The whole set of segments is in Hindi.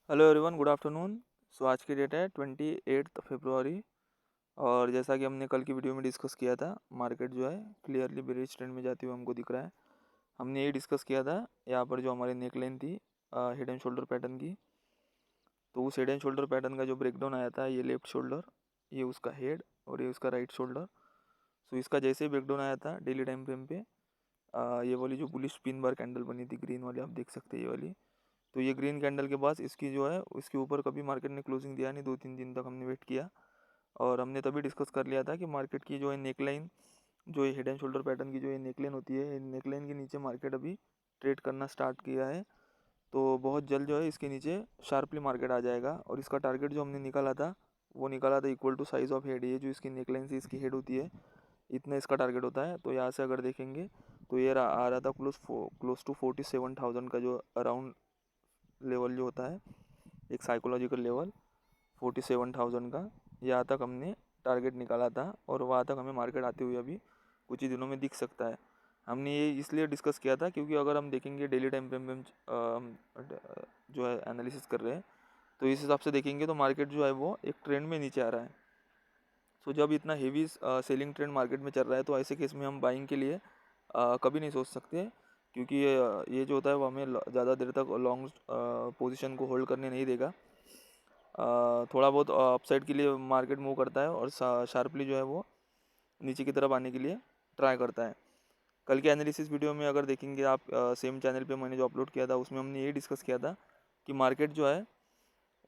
Hello everyone, good afternoon. So आज की डेट है 28 फरवरी। और जैसा कि हमने कल की वीडियो में डिस्कस किया था, मार्केट जो है क्लियरली बेरिश ट्रेंड में जाती हुई हमको दिख रहा है। हमने ये डिस्कस किया था यहाँ पर जो हमारी नेक लाइन थी हेड एंड शोल्डर पैटर्न की। तो उस हेड एंड शोल्डर पैटर्न का जो ब्रेकडाउन आया था, ये लेफ्ट शोल्डर, ये उसका हेड और ये उसका राइट शोल्डर। सो इसका जैसे ही ब्रेकडाउन आया था डेली टाइम फ्रेम पे, ये वाली जो बुलिश पिन बार कैंडल बनी थी ग्रीन वाली, आप देख सकते हैं ये वाली। तो ये ग्रीन कैंडल के बाद इसकी जो है उसके ऊपर कभी मार्केट ने क्लोजिंग दिया नहीं, 2-3 दिन तक हमने वेट किया। और हमने तभी डिस्कस कर लिया था कि मार्केट की जो है नेकलाइन, जो ये हेड एंड शोल्डर पैटर्न की जो ये नेकलाइन होती है, नेकलाइन के नीचे मार्केट अभी ट्रेड करना स्टार्ट किया है। तो बहुत जल्द जो है इसके नीचे शार्पली मार्केट आ जाएगा। और इसका टारगेट जो हमने निकाला था वो निकाला था equal to size of head. ये जो इसकी नेकलाइन से इसकी हेड होती है, इतना इसका टारगेट होता है। तो यहाँ से अगर देखेंगे तो ये आ रहा था क्लोज टू 47,000 का जो अराउंड लेवल जो होता है, एक साइकोलॉजिकल लेवल 47,000 का। यहाँ तक हमने टारगेट निकाला था और वहाँ तक हमें मार्केट आते हुए अभी कुछ ही दिनों में दिख सकता है। हमने ये इसलिए डिस्कस किया था क्योंकि अगर हम देखेंगे डेली टाइम फ्रेम में हम जो है एनालिसिस कर रहे हैं, तो इस हिसाब से देखेंगे तो मार्केट जो है वो एक ट्रेंड में नीचे आ रहा है। सो जब इतना हेवी सेलिंग ट्रेंड मार्केट में चल रहा है तो ऐसे केस में हम बाइंग के लिए कभी नहीं सोच सकते, क्योंकि ये जो होता है वो हमें ज़्यादा देर तक लॉन्ग पोजीशन को होल्ड करने नहीं देगा। थोड़ा बहुत अपसाइड के लिए मार्केट मूव करता है और शार्पली जो है वो नीचे की तरफ आने के लिए ट्राई करता है। कल के एनालिसिस वीडियो में अगर देखेंगे आप, सेम चैनल पे मैंने जो अपलोड किया था उसमें हमने ये डिस्कस किया था कि मार्केट जो है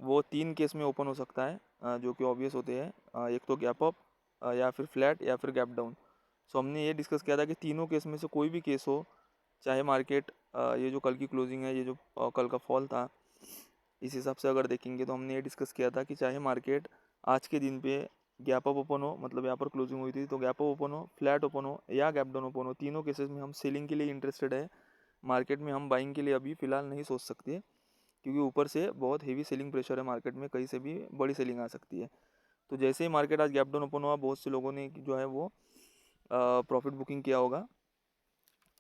वो 3 केस में ओपन हो सकता है, जो कि ऑब्वियस होते हैं। एक तो गैप अप, या फिर फ्लैट, या फिर गैप डाउन। सो हमने ये डिस्कस किया था कि तीनों केस में से कोई भी केस हो, चाहे मार्केट ये जो कल की क्लोजिंग है, ये जो कल का फॉल था, इस हिसाब से अगर देखेंगे तो हमने ये डिस्कस किया था कि चाहे मार्केट आज के दिन पे गैप अप ओपन हो, मतलब यहाँ पर क्लोजिंग हुई थी तो गैप अप ओपन हो, फ्लैट ओपन हो या गैप डाउन ओपन हो, तीनों केसेस में हम सेलिंग के लिए इंटरेस्टेड है। मार्केट में हम बाइंग के लिए अभी फ़िलहाल नहीं सोच सकते, क्योंकि ऊपर से बहुत हेवी सेलिंग प्रेशर है मार्केट में, कहीं से भी बड़ी सेलिंग आ सकती है। तो जैसे ही मार्केट आज गैप डाउन ओपन हुआ, बहुत से लोगों ने जो है वो प्रॉफिट बुकिंग किया होगा।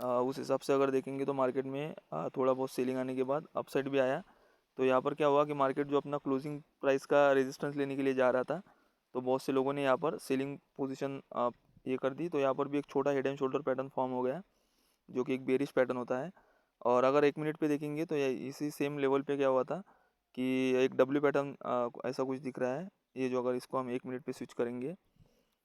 उस हिसाब से अगर देखेंगे तो मार्केट में थोड़ा बहुत सेलिंग आने के बाद अपसाइड भी आया। तो यहाँ पर क्या हुआ कि मार्केट जो अपना क्लोजिंग प्राइस का रेजिस्टेंस लेने के लिए जा रहा था, तो बहुत से लोगों ने यहाँ पर सेलिंग पोजीशन ये कर दी। तो यहाँ पर भी एक छोटा head and shoulder pattern form हो गया, जो कि एक बेरिश पैटर्न होता है। और अगर 1 मिनट पे देखेंगे तो इसी सेम लेवल पे क्या हुआ था कि एक डब्ल्यू पैटर्न ऐसा कुछ दिख रहा है। ये जो अगर इसको हम 1 मिनट पे स्विच करेंगे,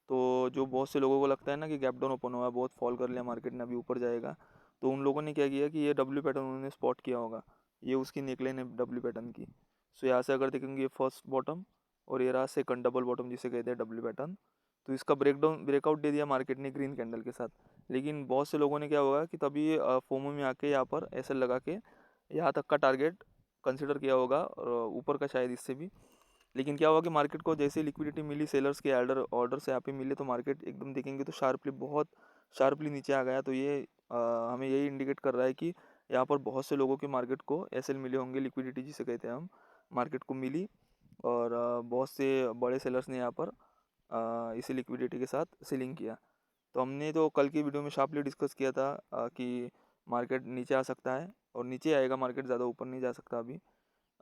तो जो बहुत से लोगों को लगता है ना कि गैप डाउन ओपन हुआ है, बहुत फॉल कर लिया मार्केट ने, अभी ऊपर जाएगा, तो उन लोगों ने क्या किया कि ये डब्ल्यू पैटर्न उन्होंने स्पॉट किया होगा। ये उसकी नेकलाइन है डब्ल्यू पैटर्न की। सो यहाँ से अगर देखेंगे, ये फर्स्ट बॉटम और ये रहा सेकंड डबल बॉटम जिसे कहते हैं डब्ल्यू पैटर्न। तो इसका ब्रेकआउट दे दिया मार्केट ने ग्रीन कैंडल के साथ। लेकिन बहुत से लोगों ने क्या होगा कि तभी फोमो में आके यहाँ पर ऐसे लगा के यहाँ तक का टारगेट कंसिडर किया होगा, और ऊपर का शायद इससे भी। लेकिन क्या हुआ कि मार्केट को जैसे लिक्विडिटी मिली, सेलर्स के ऑर्डर्स यहाँ पे मिले, तो मार्केट एकदम देखेंगे तो शार्पली, बहुत शार्पली नीचे आ गया। तो ये हमें यही इंडिकेट कर रहा है कि यहाँ पर बहुत से लोगों के मार्केट को एसएल मिले होंगे, लिक्विडिटी जिसे कहते हैं हम, मार्केट को मिली। और बहुत से बड़े सेलर्स ने यहाँ पर इसी लिक्विडिटी के साथ सेलिंग किया। तो हमने तो कल की वीडियो में शार्पली डिस्कस किया था कि मार्केट नीचे आ सकता है और नीचे आएगा मार्केट, ज़्यादा ऊपर नहीं जा सकता अभी।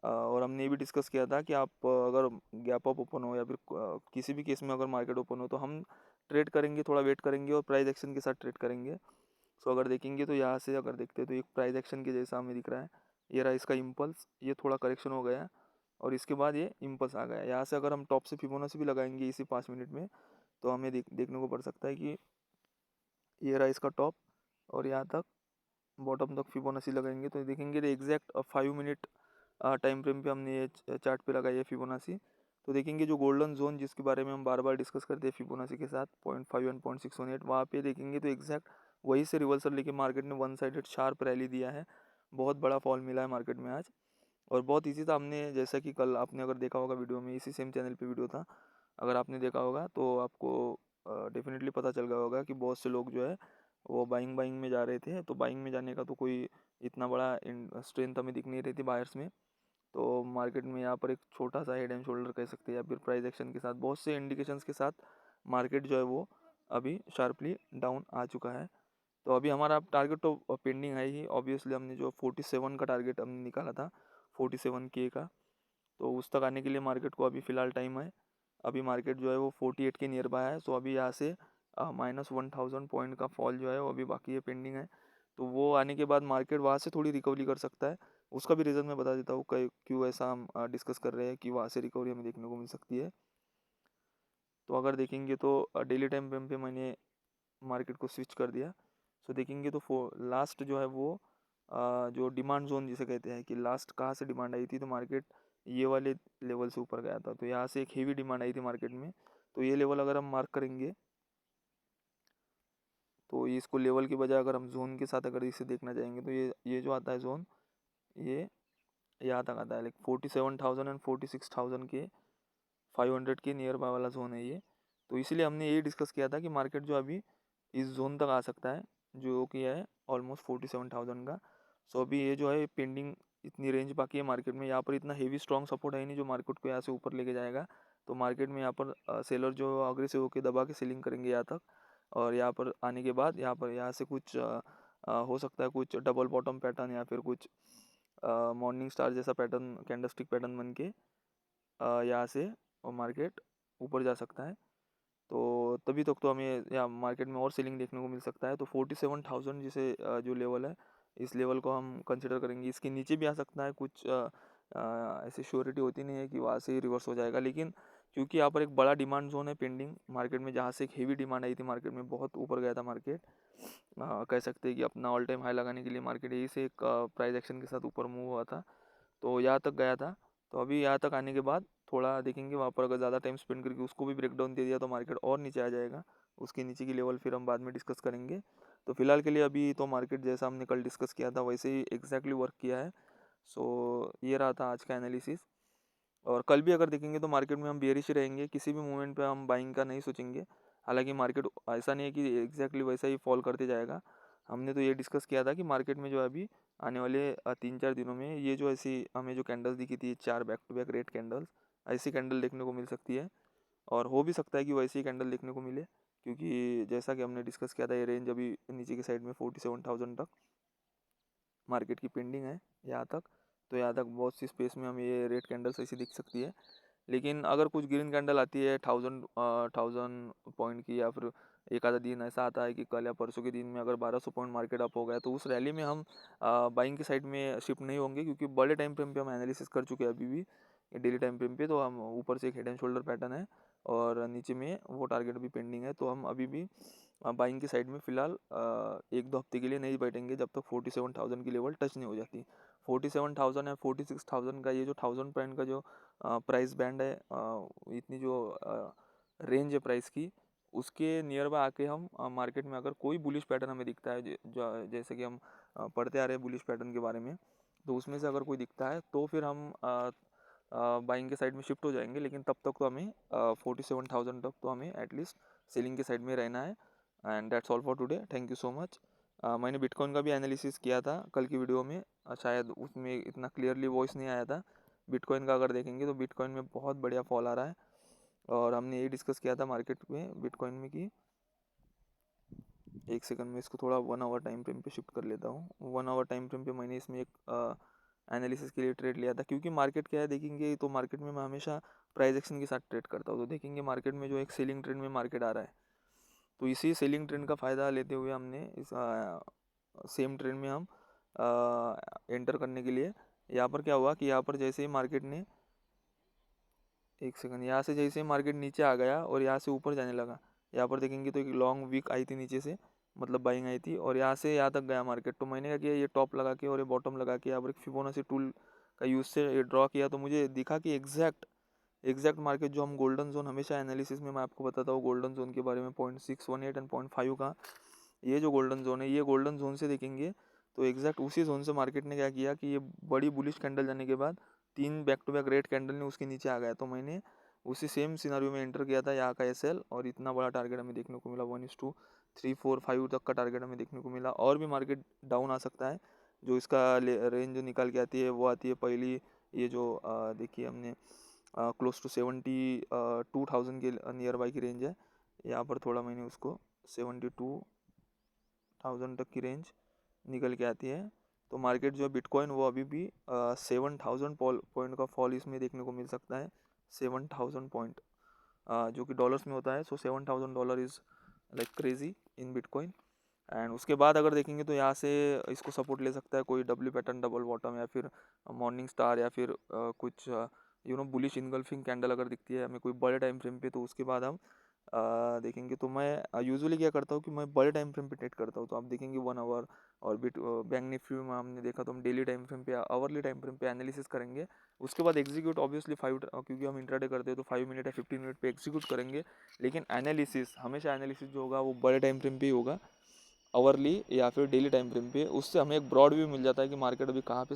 और हमने ये भी डिस्कस किया था कि आप अगर गैप अप ओपन हो या फिर किसी भी केस में अगर मार्केट ओपन हो, तो हम ट्रेड करेंगे, थोड़ा वेट करेंगे और प्राइस एक्शन के साथ ट्रेड करेंगे। सो अगर देखेंगे तो यहाँ से अगर देखते हैं तो एक प्राइस एक्शन के जैसा हमें दिख रहा है। ये रहा इसका इम्पल्स, ये थोड़ा करेक्शन हो गया और इसके बाद ये इम्पल्स आ गया। यहाँ से अगर हम टॉप से फिबोनाची भी लगाएंगे इसी 5 मिनट में, तो हमें देखने को पड़ सकता है कि ये रहा इसका टॉप और यहाँ तक बॉटम तक फिबोनाची लगाएंगे तो देखेंगे तो एग्जैक्ट 5 मिनट टाइम फ्रेम पे हमने ये चार्ट पे लगाई है फिबोनाची। तो देखेंगे जो गोल्डन जोन जिसके बारे में हम बार बार डिस्कस करते हैं फिबोनाची के साथ, 0.5 एंड 0.618, वहाँ पे देखेंगे तो एग्जैक्ट वही से रिवर्सल लेके मार्केट ने वन साइडेड शार्प रैली दिया है। बहुत बड़ा फॉल मिला है मार्केट में आज। और बहुत ईजी था, हमने जैसा कि कल आपने अगर देखा होगा वीडियो में, इसी सेम चैनल पे वीडियो था, अगर आपने देखा होगा तो आपको डेफिनेटली पता चल गया होगा कि बहुत से लोग जो है वो बाइंग बाइंग में जा रहे थे। तो बाइंग में जाने का तो कोई इतना बड़ा स्ट्रेंथ हमें दिख नहीं रही थी बायर्स में। तो मार्केट में यहाँ पर एक छोटा सा हेड एंड शोल्डर कह सकते हैं, या फिर प्राइस एक्शन के साथ बहुत से इंडिकेशंस के साथ मार्केट जो है वो अभी शार्पली डाउन आ चुका है। तो अभी हमारा टारगेट तो पेंडिंग है ही, ऑब्वियसली हमने जो 47 का टारगेट हमने निकाला था, 47K का, तो उस तक आने के लिए मार्केट को अभी फ़िलहाल टाइम है। अभी मार्केट जो है वो 48 के नियर बाय है। सो अभी यहाँ से -1000 पॉइंट का फॉल जो है वो अभी बाकी है, पेंडिंग है। तो वो आने के बाद मार्केट वहाँ से थोड़ी रिकवरी कर सकता है। उसका भी रीज़न मैं बता देता हूँ क्यों ऐसा हम डिस्कस कर रहे हैं कि वहाँ से रिकवरी हमें देखने को मिल सकती है। तो अगर देखेंगे तो डेली टाइम फ्रेम पे मैंने मार्केट को स्विच कर दिया। सो देखेंगे तो लास्ट जो है वो जो डिमांड जोन जिसे कहते हैं कि लास्ट कहाँ से डिमांड आई थी, तो मार्केट ये वाले लेवल से ऊपर गया था। तो यहाँ से एक हेवी डिमांड आई थी मार्केट में। तो ये लेवल अगर हम मार्क करेंगे तो इसको लेवल के बजाय अगर हम जोन के साथ अगर इसे देखना चाहेंगे तो ये जो आता है जोन, ये यहाँ तक आता है लाइक 47,000 एंड 46,000 के 500 के नियर बाय वाला जोन है ये। तो इसलिए हमने ये डिस्कस किया था कि मार्केट जो अभी इस जोन तक आ सकता है जो कि है ऑलमोस्ट 47,000 का। सो अभी ये जो है पेंडिंग इतनी रेंज बाकी है मार्केट में। यहाँ पर इतना हेवी स्ट्रॉन्ग सपोर्ट है नहीं जो मार्केट को यहाँ से ऊपर लेके जाएगा। तो मार्केट में यहाँ पर सेलर जो अग्रेसिव होकर दबा के सेलिंग करेंगे यहाँ तक, और यहाँ पर आने के बाद यहाँ से कुछ हो सकता है कुछ डबल बॉटम पैटर्न या फिर कुछ मॉर्निंग स्टार जैसा पैटर्न, कैंडलस्टिक पैटर्न बन के यहाँ से और मार्केट ऊपर जा सकता है। तो तभी तक तो हमें यहाँ मार्केट में और सेलिंग देखने को मिल सकता है। तो 47,000 जिसे जो लेवल है, इस लेवल को हम कंसिडर करेंगे। इसके नीचे भी आ सकता है, कुछ ऐसी श्योरिटी होती नहीं है कि वहाँ से रिवर्स हो जाएगा। लेकिन क्योंकि यहाँ पर एक बड़ा डिमांड जोन है पेंडिंग मार्केट में, जहाँ से एक हेवी डिमांड आई थी मार्केट में, बहुत ऊपर गया था मार्केट, कह सकते हैं कि अपना ऑल टाइम हाई लगाने के लिए मार्केट यही से एक प्राइस एक्शन के साथ ऊपर मूव हुआ था। तो यहाँ तक गया था। तो अभी यहाँ तक आने के बाद थोड़ा देखेंगे वहाँ पर अगर ज़्यादा टाइम स्पेंड करके उसको भी ब्रेक डाउन दे दिया तो मार्केट और नीचे आ जाएगा। उसके नीचे की लेवल फिर हम बाद में डिस्कस करेंगे। तो फिलहाल के लिए अभी तो मार्केट जैसा हमने कल डिस्कस किया था वैसे ही एग्जैक्टली वर्क किया है। सो ये रहा था आज का एनालिसिस। और कल भी अगर देखेंगे तो मार्केट में हम बेयरिश रहेंगे, किसी भी मूवमेंट पे हम बाइंग का नहीं सोचेंगे। हालांकि मार्केट ऐसा नहीं है कि एग्जैक्टली वैसा ही फॉल करते जाएगा। हमने तो ये डिस्कस किया था कि मार्केट में जो अभी आने वाले 3-4 दिनों में ये जो ऐसी हमें जो कैंडल्स दिखी थी 4 back to back red candles, ऐसी कैंडल देखने को मिल सकती है। और हो भी सकता है कि वैसी कैंडल देखने को मिले, क्योंकि जैसा कि हमने डिस्कस किया था ये रेंज अभी नीचे की साइड में 47,000 तक मार्केट की पेंडिंग है यहाँ तक। तो यहाँ तक बहुत सी स्पेस में हमें ये रेड कैंडल्स ऐसी दिख सकती है। लेकिन अगर कुछ ग्रीन कैंडल आती है 1000 पॉइंट की, या फिर एक आधा दिन ऐसा आता है कि कल या परसों के दिन में अगर 1200 पॉइंट मार्केट अप हो गया, तो उस रैली में हम बाइंग की साइड में शिफ्ट नहीं होंगे, क्योंकि बड़े टाइम फ्रेम पे हम एनालिसिस कर चुके हैं अभी भी डेली टाइम फ्रेम पे। तो हम ऊपर से एक हेड एंड शोल्डर पैटर्न है और नीचे में वो टारगेट भी पेंडिंग है। तो हम अभी भी बाइंग की साइड में फ़िलहाल 1-2 हफ्ते के लिए नहीं बैठेंगे जब तक 47,000 की लेवल टच नहीं हो जाती। 47,000 या 46,000 का ये जो 1000 पॉइंट का जो प्राइस बैंड है, इतनी जो रेंज है प्राइस की, उसके नियर बाय आके हम मार्केट में अगर कोई बुलिश पैटर्न हमें दिखता है, जैसे कि हम पढ़ते आ रहे हैं बुलिश पैटर्न के बारे में, तो उसमें से अगर कोई दिखता है तो फिर हम बाइंग के साइड में शिफ्ट हो जाएंगे। लेकिन तब तक तो हमें 47,000 तक तो हमें एटलीस्ट सेलिंग के साइड में रहना है। And that's all for today, thank you so much. मैंने बिटकॉइन का भी एनालिसिस किया था कल की वीडियो में, शायद उसमें इतना क्लियरली वॉइस नहीं आया था। बिटकॉइन का अगर देखेंगे तो बिटकॉइन में बहुत बढ़िया फॉल आ रहा है, और हमने ये डिस्कस किया था मार्केट में बिटकॉइन में कि एक सेकंड में इसको थोड़ा 1 आवर टाइम फ्रेम पे शिफ्ट कर लेता हूँ। 1 आवर टाइम फ्रेम पे मैंने इसमें एक एनालिसिस के लिए ट्रेड लिया था, क्योंकि मार्केट क्या है देखेंगे तो मार्केट में मैं हमेशा प्राइस एक्शन के साथ ट्रेड करता हूँ। तो देखेंगे मार्केट में जो एक सेलिंग ट्रेंड में मार्केट आ रहा है, तो इसी सेलिंग ट्रेंड का फ़ायदा लेते हुए हमने इस सेम ट्रेंड में हम एंटर करने के लिए, यहाँ पर क्या हुआ कि यहाँ पर जैसे ही मार्केट ने एक सेकंड यहाँ से जैसे मार्केट नीचे आ गया और यहाँ से ऊपर जाने लगा, यहाँ पर देखेंगे तो एक लॉन्ग वीक आई थी नीचे से, मतलब बाइंग आई थी, और यहाँ से यहाँ तक गया मार्केट। तो मैंने क्या किया, ये टॉप लगा के और ये बॉटम लगा के यहाँ पर एक फिबोनाची टूल का यूज़ से ये ड्रॉ किया। तो मुझे दिखा कि एग्जैक्ट मार्केट जो हम गोल्डन जोन, हमेशा एनालिसिस में मैं आपको बताता हूँ गोल्डन जोन के बारे में, 0.618 एंड 0.5 का ये जो गोल्डन जोन है, ये गोल्डन जोन से देखेंगे तो एग्जैक्ट उसी जोन से मार्केट ने क्या किया कि ये बड़ी बुलिश कैंडल जाने के बाद 3 back to back red candle ने उसके नीचे आ गया। तो मैंने उसी सेम सिनारियो में एंटर किया था यहाँ का एसएल, और इतना बड़ा टारगेट हमें देखने को मिला 1:345 तक का टारगेट हमें देखने को मिला। और भी मार्केट डाउन आ सकता है, जो इसका रेंज जो निकाल के आती है वो आती है पहली, ये जो देखिए हमने क्लोज टू 72,000 के नियर बाई की रेंज है। यहाँ पर थोड़ा मैंने उसको 72,000 तक की रेंज निकल के आती है। तो मार्केट जो है बिटकॉइन वो अभी भी 7000 पॉइंट का फॉल इसमें देखने को मिल सकता है। 7000 पॉइंट जो कि डॉलर्स में होता है। सो $7000 is like crazy in bitcoin. And उसके बाद अगर देखेंगे तो यहाँ से इसको सपोर्ट ले सकता है कोई डब्ल्यू पैटर्न डबल बॉटम, या फिर मॉर्निंग स्टार, या फिर कुछ बुलिश इनगल्फिंग कैंडल अगर दिखती है हमें कोई बड़े टाइम फ्रेम पे, तो उसके बाद हम देखेंगे। तो मैं यूजुअली क्या करता हूँ कि मैं बड़े टाइम फ्रेम पे ट्रेड करता हूँ। तो आप देखेंगे 1 आवर और बैंक निफ्टी में हमने देखा तो हम डेली टाइम फ्रेम पे, आवरली टाइम फ्रेम पे एनालिसिस करेंगे। उसके बाद एग्जीक्यूट ऑब्वियसली क्योंकि हम इंट्राडे करते हैं तो 5 मिनट या 15 मिनट पे एग्जीक्यूट करेंगे। लेकिन एनालिसिस हमेशा एनालिसिस जो होगा वो बड़े टाइम फ्रेम पे ही होगा, आवरली या फिर डेली टाइम फ्रेम पे। उससे हमें एक ब्रॉड व्यू मिल जाता है कि मार्केट अभी कहाँ पे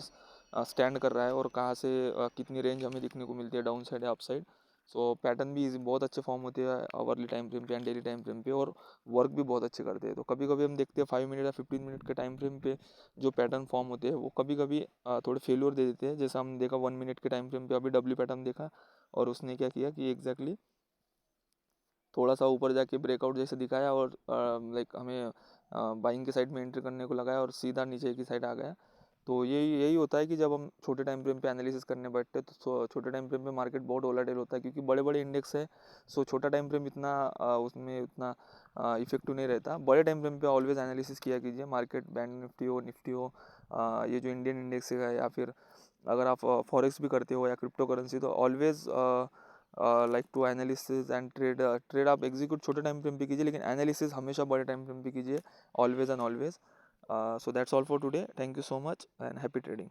स्टैंड कर रहा है और कहाँ से कितनी रेंज हमें दिखने को मिलती है, डाउन साइड या अप साइड। सो पैटर्न भी बहुत अच्छे फॉर्म होते हैं आवरली टाइम फ्रेम पे एंड डेली टाइम फ्रेम पे, और वर्क भी बहुत अच्छे करते हैं। तो कभी कभी हम देखते हैं 5 मिनट या 15 मिनट के टाइम फ्रेम पे जो पैटर्न फॉर्म होते हैं वो कभी कभी थोड़े फेल्योर दे देते हैं। जैसा हमने देखा 1 मिनट के टाइम फ्रेम पे अभी डब्ल्यू पैटर्न देखा, और उसने क्या किया कि एग्जैक्टली थोड़ा सा ऊपर जाके ब्रेकआउट जैसे दिखाया और लाइक हमें बाइंग के साइड में एंट्री करने को लगाया और सीधा नीचे की साइड आ गया। तो यही यही होता है कि जब हम छोटे टाइम फ्रेम पे एनालिसिस करने बैठते हैं तो छोटे टाइम फ्रेम पे मार्केट बहुत वोलेटाइल होता है, क्योंकि बड़े बड़े इंडेक्स है। सो छोटा टाइम फ्रेम इतना उसमें उतना इफेक्टिव नहीं रहता। बड़े टाइम फ्रेम पे ऑलवेज एनालिसिस किया कीजिए, मार्केट बैंक निफ्टी हो ये जो इंडियन इंडेक्स है, या फिर अगर आप फॉरेक्स भी करते हो या क्रिप्टो करेंसी, तो always like to analysis and trade आप एग्जीक्यूट छोटे टाइम फ्रेम पे कीजिए, लेकिन एनालिसिस हमेशा बड़े टाइम फ्रेम पे कीजिए, always and always. So that's all for today. Thank you so much and happy trading.